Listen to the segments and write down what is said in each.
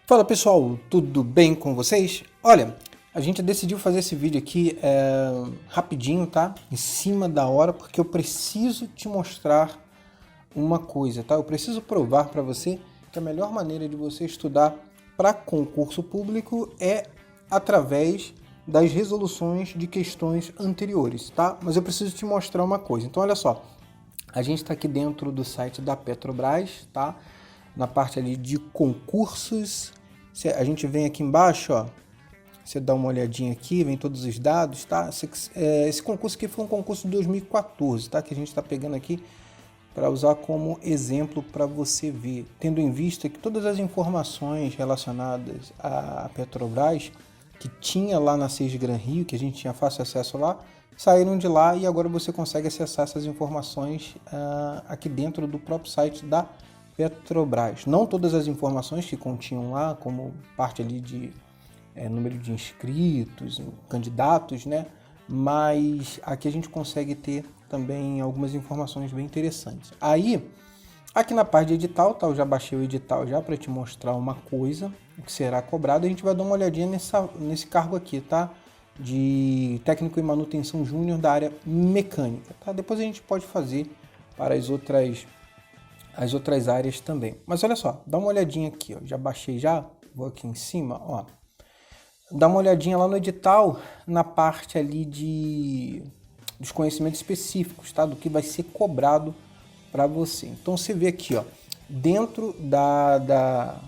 Fala pessoal, tudo bem com vocês? Olha, a gente decidiu fazer esse vídeo aqui rapidinho, tá? Em cima da hora, porque eu preciso te mostrar uma coisa, tá? Eu preciso provar para você que a melhor maneira de você estudar para concurso público é através das resoluções de questões anteriores, tá? Mas eu preciso te mostrar uma coisa. Então, olha só, a gente está aqui dentro do site da Petrobras, tá? Na parte ali de concursos, a gente vem aqui embaixo, ó, você dá uma olhadinha aqui, vem todos os dados, tá? Esse concurso aqui foi um concurso de 2014, tá? Que a gente está pegando aqui para usar como exemplo para você ver, tendo em vista que todas as informações relacionadas à Petrobras, que tinha lá na Gran Rio, que a gente tinha fácil acesso lá, saíram de lá e agora você consegue acessar essas informações aqui dentro do próprio site da Petrobras. Não todas as informações que continham lá, como parte ali de número de inscritos, candidatos, né? Mas aqui a gente consegue ter também algumas informações bem interessantes. Aí, aqui na parte de edital, tá? Eu já baixei o edital já para te mostrar uma coisa, o que será cobrado. A gente vai dar uma olhadinha nesse cargo aqui, tá? De técnico em manutenção júnior da área mecânica, tá? Depois a gente pode fazer para as outras áreas também. Mas olha só, dá uma olhadinha aqui, ó. Já baixei já, vou aqui em cima, ó. Dá uma olhadinha lá no edital, na parte ali dos conhecimentos específicos, tá? Do que vai ser cobrado para você. Então você vê aqui, ó, dentro da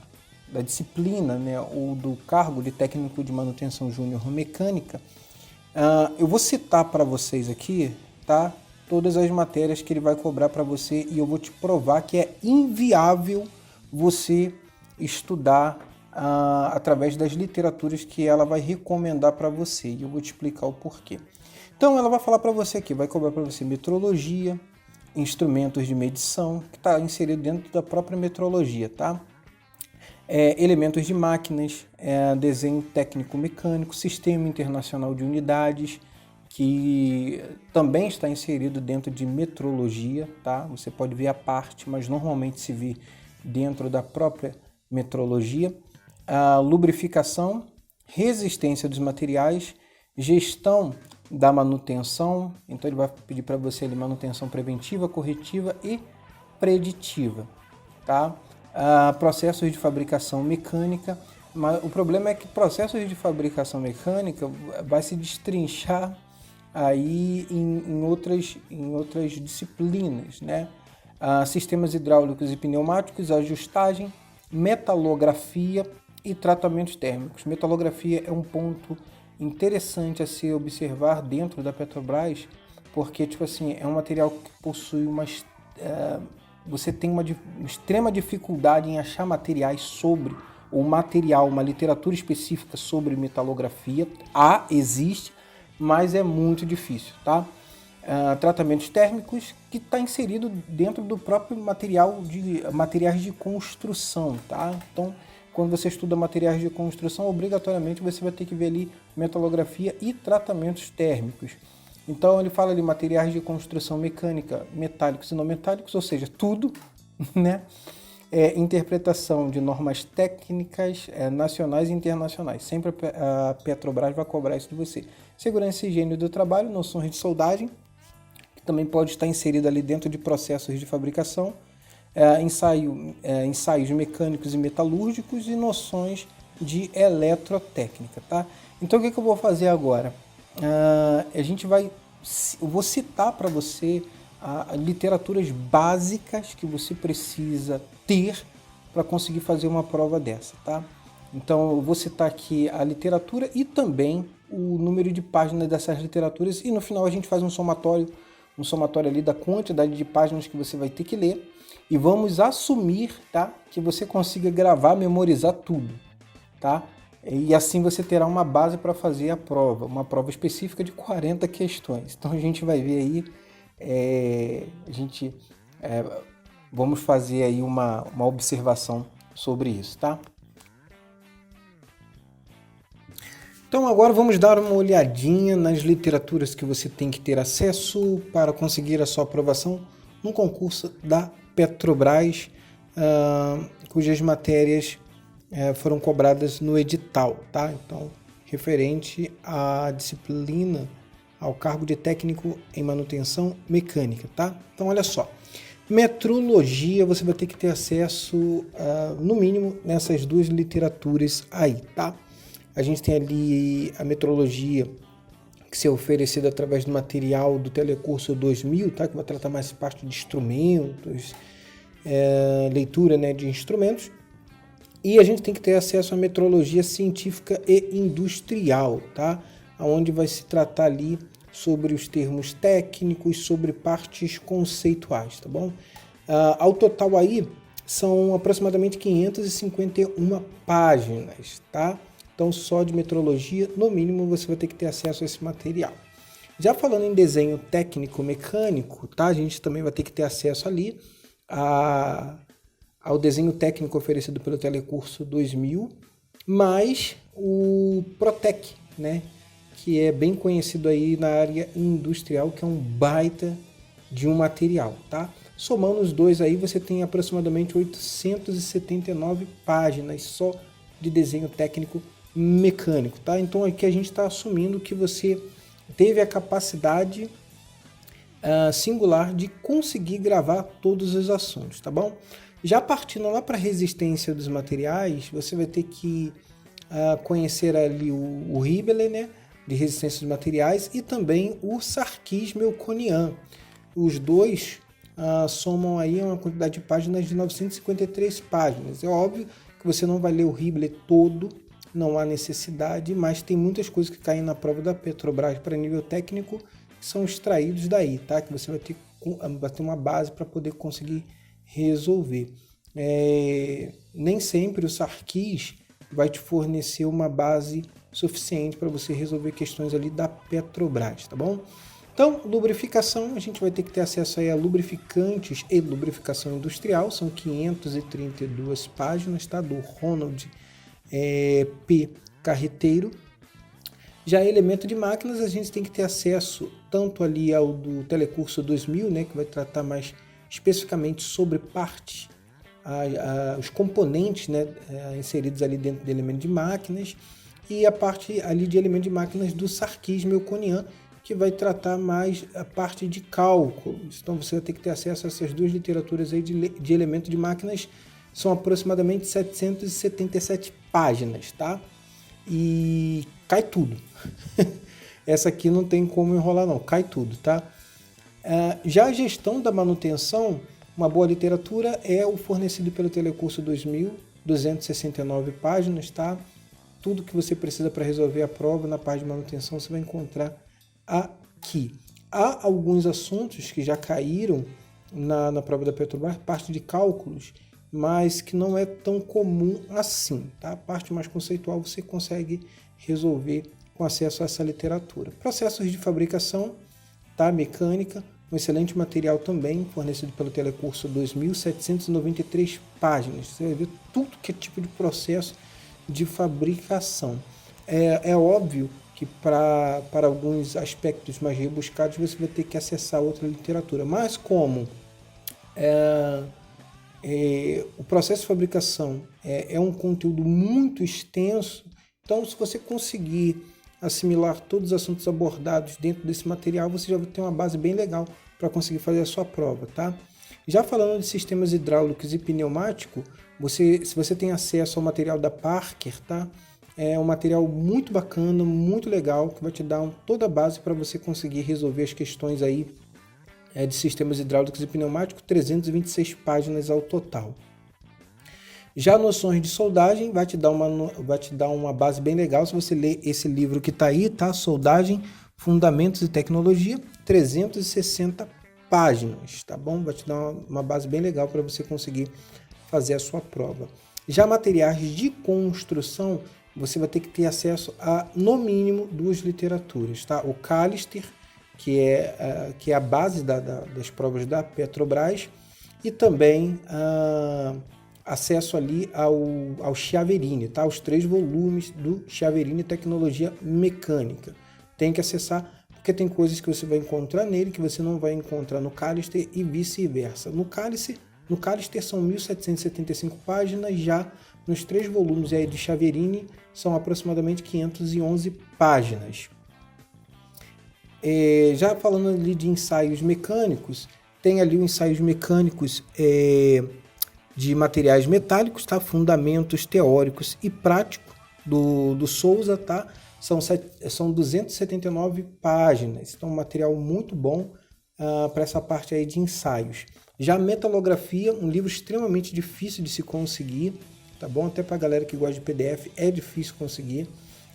disciplina, né, ou do cargo de técnico de manutenção júnior mecânica, eu vou citar para vocês aqui, tá? Todas as matérias que ele vai cobrar para você e eu vou te provar que é inviável você estudar através das literaturas que ela vai recomendar para você e eu vou te explicar o porquê. Então ela vai falar para você aqui, vai cobrar para você metrologia, instrumentos de medição, que está inserido dentro da própria metrologia, tá? Elementos de máquinas, desenho técnico mecânico, sistema internacional de unidades, que também está inserido dentro de metrologia, tá? Você pode ver a parte, mas normalmente se vê dentro da própria metrologia. A lubrificação, resistência dos materiais, gestão da manutenção, então ele vai pedir para você ali manutenção preventiva, corretiva e preditiva, tá? Processos de fabricação mecânica, mas o problema é que processos de fabricação mecânica vai se destrinchar aí em outras disciplinas, né? Sistemas hidráulicos e pneumáticos, ajustagem, metalografia e tratamentos térmicos. Metalografia é um ponto interessante a se observar dentro da Petrobras, porque tipo assim, é um material que possui você tem uma extrema dificuldade em achar materiais sobre uma literatura específica sobre metalografia. Existe, mas é muito difícil, tá? Tratamentos térmicos, que está inserido dentro do próprio materiais de construção, tá? Então, quando você estuda materiais de construção, obrigatoriamente você vai ter que ver ali metalografia e tratamentos térmicos. Então, ele fala ali materiais de construção mecânica, metálicos e não metálicos, ou seja, tudo, né? Interpretação de normas técnicas nacionais e internacionais. Sempre a Petrobras vai cobrar isso de você. Segurança e higiene do trabalho, noções de soldagem, que também pode estar inserido ali dentro de processos de fabricação, ensaios mecânicos e metalúrgicos e noções de eletrotécnica, tá? Então, o que eu vou fazer agora? Eu vou citar para você literaturas básicas que você precisa ter para conseguir fazer uma prova dessa, tá? Então eu vou citar aqui a literatura e também o número de páginas dessas literaturas e no final a gente faz um somatório ali da quantidade de páginas que você vai ter que ler e vamos assumir, tá, que você consiga gravar, memorizar tudo, tá? E assim você terá uma base para fazer uma prova específica de 40 questões. Então a gente vai ver aí, vamos fazer aí uma observação sobre isso, tá? Então agora vamos dar uma olhadinha nas literaturas que você tem que ter acesso para conseguir a sua aprovação no concurso da Petrobras, cujas matérias foram cobradas no edital, tá? Então, referente à disciplina, ao cargo de técnico em manutenção mecânica, tá? Então, olha só. Metrologia, você vai ter que ter acesso, no mínimo, nessas duas literaturas aí, tá? A gente tem ali a metrologia, que é oferecida através do material do Telecurso 2000, tá? Que vai tratar mais parte de instrumentos, leitura, né, de instrumentos. E a gente tem que ter acesso à metrologia científica e industrial, tá? Onde vai se tratar ali sobre os termos técnicos, sobre partes conceituais, tá bom? Ao total aí, são aproximadamente 551 páginas, tá? Então, só de metrologia, no mínimo, você vai ter que ter acesso a esse material. Já falando em desenho técnico-mecânico, tá? A gente também vai ter que ter acesso ali ao desenho técnico oferecido pelo Telecurso 2000, mais o Protec, né? Que é bem conhecido aí na área industrial, que é um baita de um material, tá? Somando os dois aí, você tem aproximadamente 879 páginas só de desenho técnico mecânico, tá? Então aqui a gente está assumindo que você teve a capacidade singular de conseguir gravar todos os assuntos, tá bom? Já partindo lá para a resistência dos materiais, você vai ter que conhecer ali o Hibbeler, né, de resistência dos materiais, e também o Sarkis-Melkonian. Os dois somam aí uma quantidade de páginas de 953 páginas. É óbvio que você não vai ler o Hibbeler todo, não há necessidade, mas tem muitas coisas que caem na prova da Petrobras para nível técnico que são extraídos daí, tá? Que você vai ter uma base para poder conseguir resolver. Nem sempre o Sarkis vai te fornecer uma base suficiente para você resolver questões ali da Petrobras, tá bom? Então, lubrificação, a gente vai ter que ter acesso aí a lubrificantes e lubrificação industrial, são 532 páginas, tá? Do Ronald P. Carreteiro. Já elemento de máquinas, a gente tem que ter acesso tanto ali ao do Telecurso 2000, né, que vai tratar mais especificamente sobre partes, os componentes, né, inseridos ali dentro do elemento de máquinas, e a parte ali de elemento de máquinas do Sarkis-Melkonian, que vai tratar mais a parte de cálculos. Então você vai ter que ter acesso a essas duas literaturas aí de elemento de máquinas, são aproximadamente 777 páginas, tá? E cai tudo. Essa aqui não tem como enrolar não, cai tudo, tá? Já a gestão da manutenção, uma boa literatura é o fornecido pelo Telecurso 2000, 269 páginas, tá? Tudo que você precisa para resolver a prova na parte de manutenção você vai encontrar aqui. Há alguns assuntos que já caíram na prova da Petrobras, parte de cálculos, mas que não é tão comum assim, tá? A parte mais conceitual você consegue resolver com acesso a essa literatura. Processos de fabricação, tá? Mecânica, um excelente material também, fornecido pelo Telecurso 2.793 páginas. Você vai ver tudo que é tipo de processo de fabricação. É óbvio que para alguns aspectos mais rebuscados você vai ter que acessar outra literatura, mas como o processo de fabricação é um conteúdo muito extenso, então se você conseguir assimilar todos os assuntos abordados dentro desse material, você já vai ter uma base bem legal para conseguir fazer a sua prova, tá? Já falando de sistemas hidráulicos e pneumático, se você tem acesso ao material da Parker, tá? É um material muito bacana, muito legal, que vai te dar toda a base para você conseguir resolver as questões aí de sistemas hidráulicos e pneumáticos, 326 páginas ao total. Já noções de soldagem vai te dar uma base bem legal se você ler esse livro que está aí, tá? Soldagem, Fundamentos e Tecnologia, 360 páginas, tá bom? Vai te dar uma base bem legal para você conseguir fazer a sua prova. Já materiais de construção, você vai ter que ter acesso a, no mínimo, duas literaturas, tá? O Callister, que é a base das provas da Petrobras, e também acesso ali ao Chiaverini, tá? Os 3 volumes do Chiaverini Tecnologia Mecânica. Tem que acessar, porque tem coisas que você vai encontrar nele que você não vai encontrar no Callister e vice-versa. No Callister, No Callister são 1.775 páginas, já nos 3 volumes aí de Chiaverini são aproximadamente 511 páginas. Já falando ali de ensaios mecânicos, tem ali os ensaios mecânicos de materiais metálicos, tá? Fundamentos teóricos e práticos do Souza, tá? São 279 páginas, então um material muito bom para essa parte aí de ensaios. Já a metalografia, um livro extremamente difícil de se conseguir, tá bom? Até para a galera que gosta de PDF é difícil conseguir,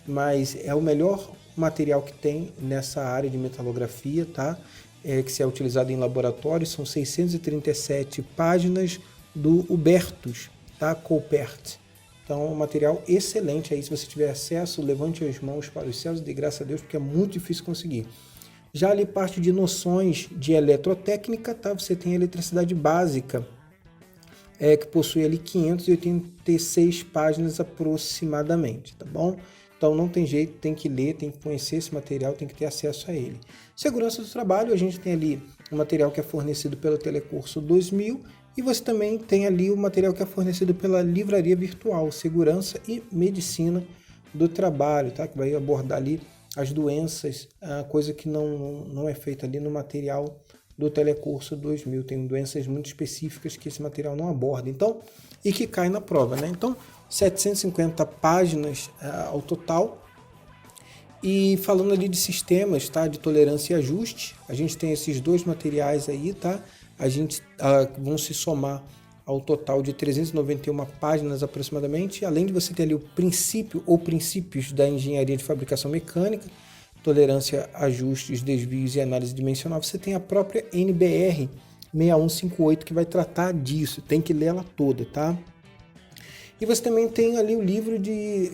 mas é o melhor material que tem nessa área de metalografia, tá? Que se é utilizado em laboratório, são 637 páginas do Hubertus, tá? Coupert. Então, um material excelente aí, se você tiver acesso, levante as mãos para os céus, de graça a Deus, porque é muito difícil conseguir. Já ali parte de noções de eletrotécnica, tá? Você tem a eletricidade básica, que possui ali 586 páginas aproximadamente, tá bom? Então não tem jeito, tem que ler, tem que conhecer esse material, tem que ter acesso a ele. Segurança do trabalho, a gente tem ali o material que é fornecido pelo Telecurso 2000 e você também tem ali o material que é fornecido pela Livraria Virtual, Segurança e Medicina do Trabalho, tá? Que vai abordar ali as doenças, coisa que não é feita ali no material do Telecurso 2000. Tem doenças muito específicas que esse material não aborda, então, e que cai na prova, né? Então, 750 páginas ao total. E falando ali de sistemas, tá? De tolerância e ajuste, a gente tem esses 2 materiais aí, tá? A gente vão se somar ao total de 391 páginas aproximadamente, além de você ter ali o princípio ou princípios da engenharia de fabricação mecânica, tolerância, ajustes, desvios e análise dimensional, você tem a própria NBR 6158 que vai tratar disso, tem que ler ela toda, tá? E você também tem ali o livro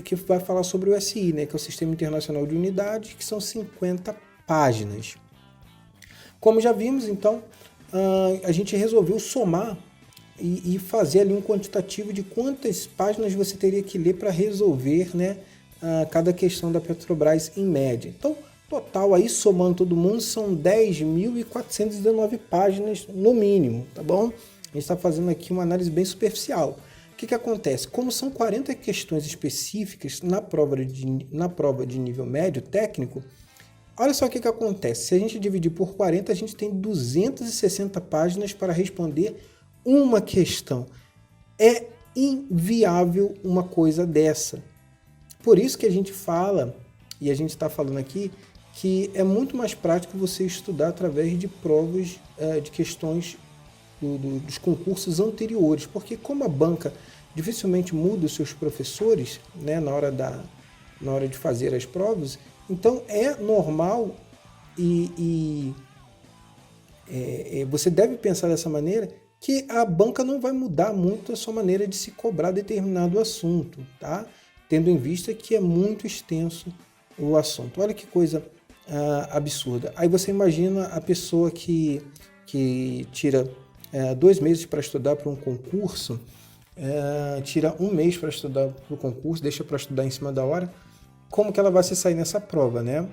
que vai falar sobre o SI, né, que é o Sistema Internacional de Unidades, que são 50 páginas. Como já vimos, então, a gente resolveu somar e fazer ali um quantitativo de quantas páginas você teria que ler para resolver, né, cada questão da Petrobras em média. Então, total aí, somando todo mundo, são 10.419 páginas no mínimo, tá bom? A gente está fazendo aqui uma análise bem superficial. O que acontece? Como são 40 questões específicas na prova de nível médio técnico, olha só o que acontece. Se a gente dividir por 40, a gente tem 260 páginas para responder uma questão. É inviável uma coisa dessa. Por isso que a gente fala, e a gente está falando aqui, que é muito mais prático você estudar através de provas de questões dos concursos anteriores, porque como a banca dificilmente muda os seus professores, né, na hora de fazer as provas, então é normal e você deve pensar dessa maneira que a banca não vai mudar muito a sua maneira de se cobrar determinado assunto, tá? Tendo em vista que é muito extenso o assunto. Olha que coisa absurda. Aí você imagina a pessoa que tira 2 meses para estudar para um concurso, tira 1 mês para estudar para o concurso, deixa para estudar em cima da hora, como que ela vai se sair nessa prova, né?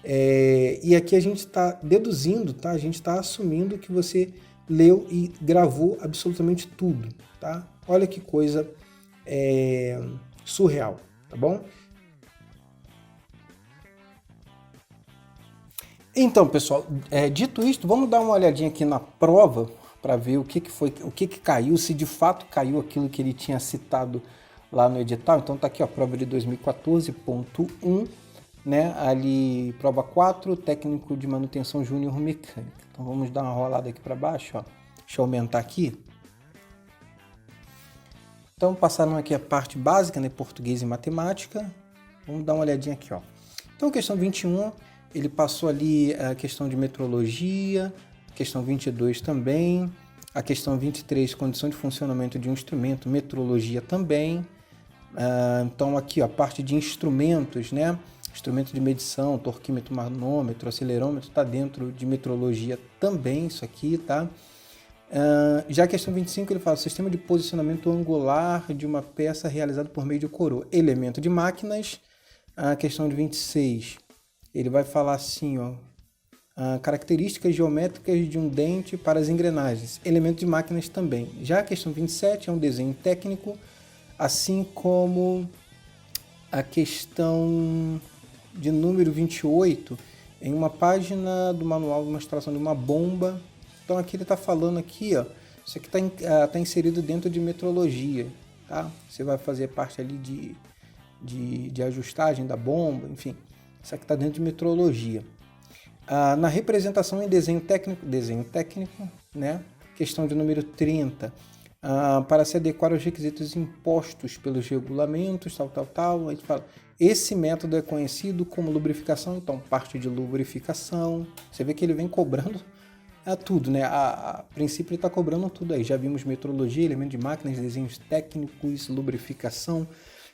E aqui a gente está deduzindo, tá? A gente está assumindo que você leu e gravou absolutamente tudo, tá? Olha que coisa surreal, tá bom? Então, pessoal, dito isto, vamos dar uma olhadinha aqui na prova para ver o que caiu, se de fato caiu aquilo que ele tinha citado lá no edital. Então tá aqui, ó, prova de 2014.1, né? Ali, prova 4, técnico de manutenção júnior mecânica. Então vamos dar uma rolada aqui para baixo, ó. Deixa eu aumentar aqui. Então passaram aqui a parte básica, né? Português e matemática. Vamos dar uma olhadinha aqui, ó. Então questão 21, ele passou ali a questão de metrologia, questão 22 também, a questão 23, condição de funcionamento de um instrumento, metrologia também. Então aqui, ó, a parte de instrumentos, né? Instrumento de medição, torquímetro, manômetro, acelerômetro, está dentro de metrologia também, isso aqui, tá? Já a questão 25, ele fala sistema de posicionamento angular de uma peça realizada por meio de coroa, elemento de máquinas. A questão de 26, ele vai falar assim, ó, características geométricas de um dente para as engrenagens, elementos de máquinas também. Já a questão 27 é um desenho técnico, assim como a questão de número 28 em uma página do manual de uma instalação de uma bomba. Então aqui ele está falando aqui, ó, isso aqui está inserido dentro de metrologia, tá? Você vai fazer parte ali de ajustagem da bomba, enfim, isso aqui está dentro de metrologia. Na representação em desenho técnico, né? Questão de número 30, para se adequar aos requisitos impostos pelos regulamentos, tal. Aí fala, esse método é conhecido como lubrificação, então parte de lubrificação. Você vê que ele vem cobrando tudo, né? A princípio ele está cobrando tudo aí. Já vimos metrologia, elemento de máquinas, desenhos técnicos, lubrificação.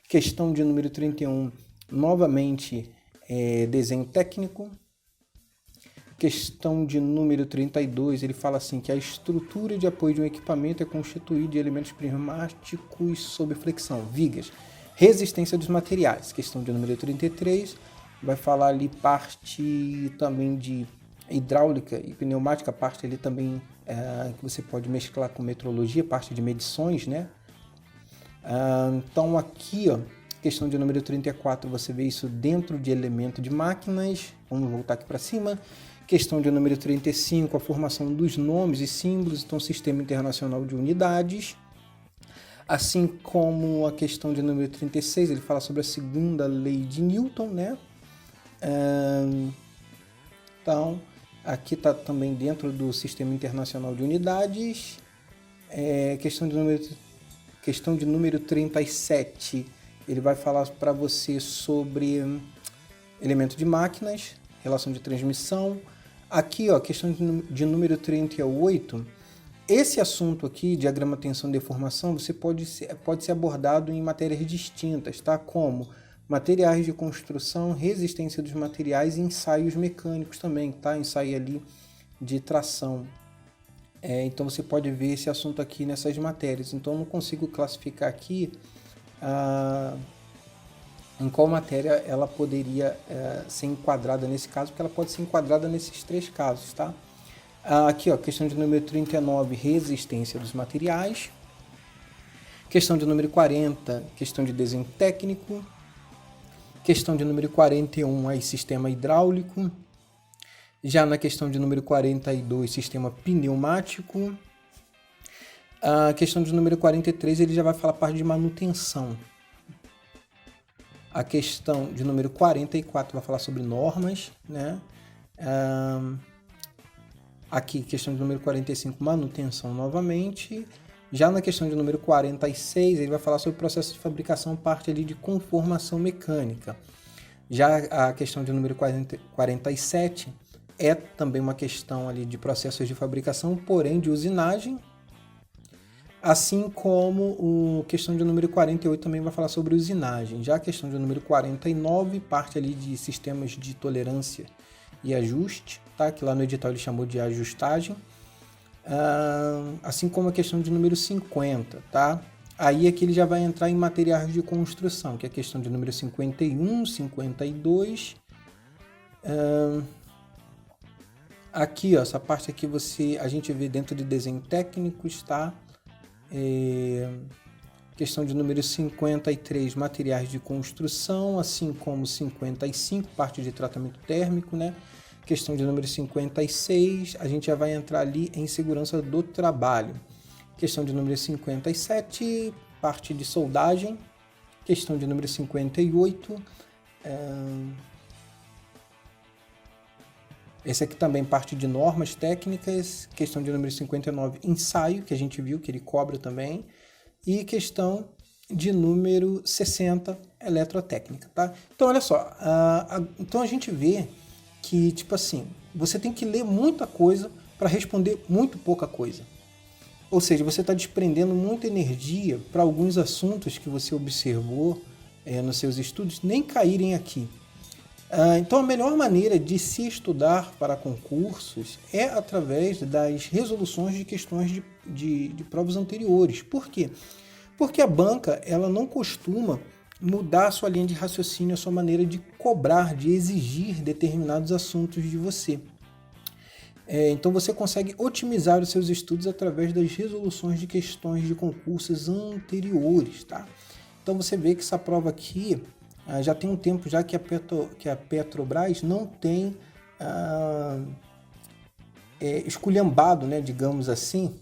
Questão de número 31, novamente, desenho técnico. Questão de número 32, ele fala assim que a estrutura de apoio de um equipamento é constituída de elementos pneumáticos sob fricção, vigas, resistência dos materiais. Questão de número 33, vai falar ali parte também de hidráulica e pneumática, parte ali também que você pode mesclar com metrologia, parte de medições, né? Então aqui, ó, questão de número 34, você vê isso dentro de elemento de máquinas. Vamos voltar aqui para cima. Questão de número 35, a formação dos nomes e símbolos, então Sistema Internacional de Unidades. Assim como a questão de número 36, ele fala sobre a segunda lei de Newton, né? Então, aqui está também dentro do Sistema Internacional de Unidades. Questão de número 37, ele vai falar para você sobre elemento de máquinas, relação de transmissão. Aqui, ó, questão de número 38, esse assunto aqui, diagrama tensão e deformação, você pode ser abordado em matérias distintas, tá? Como materiais de construção, resistência dos materiais e ensaios mecânicos também, tá? Ensaio ali de tração. Então você pode ver esse assunto aqui nessas matérias. Então eu não consigo classificar aqui em qual matéria ela poderia ser enquadrada nesse caso, porque ela pode ser enquadrada nesses três casos, tá? Aqui, ó, questão de número 39, resistência dos materiais. Questão de número 40, questão de desenho técnico. Questão de número 41, aí, sistema hidráulico. Já na questão de número 42, sistema pneumático. A questão de número 43, ele já vai falar parte de manutenção. A questão de número 44 vai falar sobre normas, né? Aqui, questão de número 45, manutenção novamente. Já na questão de número 46, ele vai falar sobre o processo de fabricação, parte ali de conformação mecânica. Já a questão de número 47 é também uma questão ali de processos de fabricação, porém de usinagem. Assim como a questão de número 48 também vai falar sobre usinagem. Já a questão de número 49 parte ali de sistemas de tolerância e ajuste, tá? Que lá no edital ele chamou de ajustagem. Assim como a questão de número 50, tá? Aí aqui ele já vai entrar em materiais de construção, que é a questão de número 51, 52. Aqui, ó, essa parte aqui a gente vê dentro de desenho técnicos, tá? Questão de número 53, materiais de construção, assim como 55, parte de tratamento térmico, né? Questão de número 56, a gente já vai entrar ali em segurança do trabalho. Questão de número 57, parte de soldagem. Questão de número 58, esse aqui também parte de normas técnicas. Questão de número 59, ensaio, que a gente viu que ele cobra também. E questão de número 60, eletrotécnica, tá? Então, olha só, então a gente vê que, tipo assim, você tem que ler muita coisa para responder muito pouca coisa. Ou seja, você está desprendendo muita energia para alguns assuntos que você observou nos seus estudos nem caírem aqui. Então, a melhor maneira de se estudar para concursos é através das resoluções de questões de provas anteriores. Por quê? Porque a banca ela não costuma mudar a sua linha de raciocínio, a sua maneira de cobrar, de exigir determinados assuntos de você. Então você consegue otimizar os seus estudos através das resoluções de questões de concursos anteriores, tá? Então você vê que essa prova aqui já tem um tempo já que a Petrobras não tem esculhambado, né, digamos assim,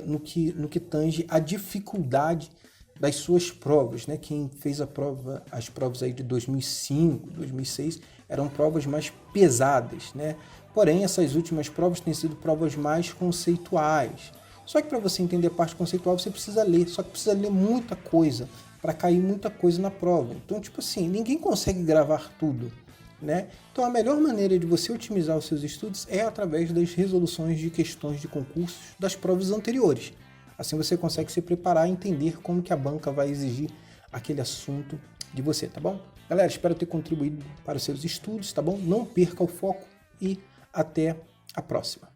no que tange a dificuldade das suas provas, né? Quem fez as provas aí de 2005, 2006, eram provas mais pesadas, né? Porém, essas últimas provas têm sido provas mais conceituais. Só que para você entender a parte conceitual, você precisa ler, só que precisa ler muita coisa, para cair muita coisa na prova. Então, tipo assim, ninguém consegue gravar tudo, né? Então, a melhor maneira de você otimizar os seus estudos é através das resoluções de questões de concursos das provas anteriores. Assim você consegue se preparar e entender como que a banca vai exigir aquele assunto de você, tá bom? Galera, espero ter contribuído para os seus estudos, tá bom? Não perca o foco e até a próxima.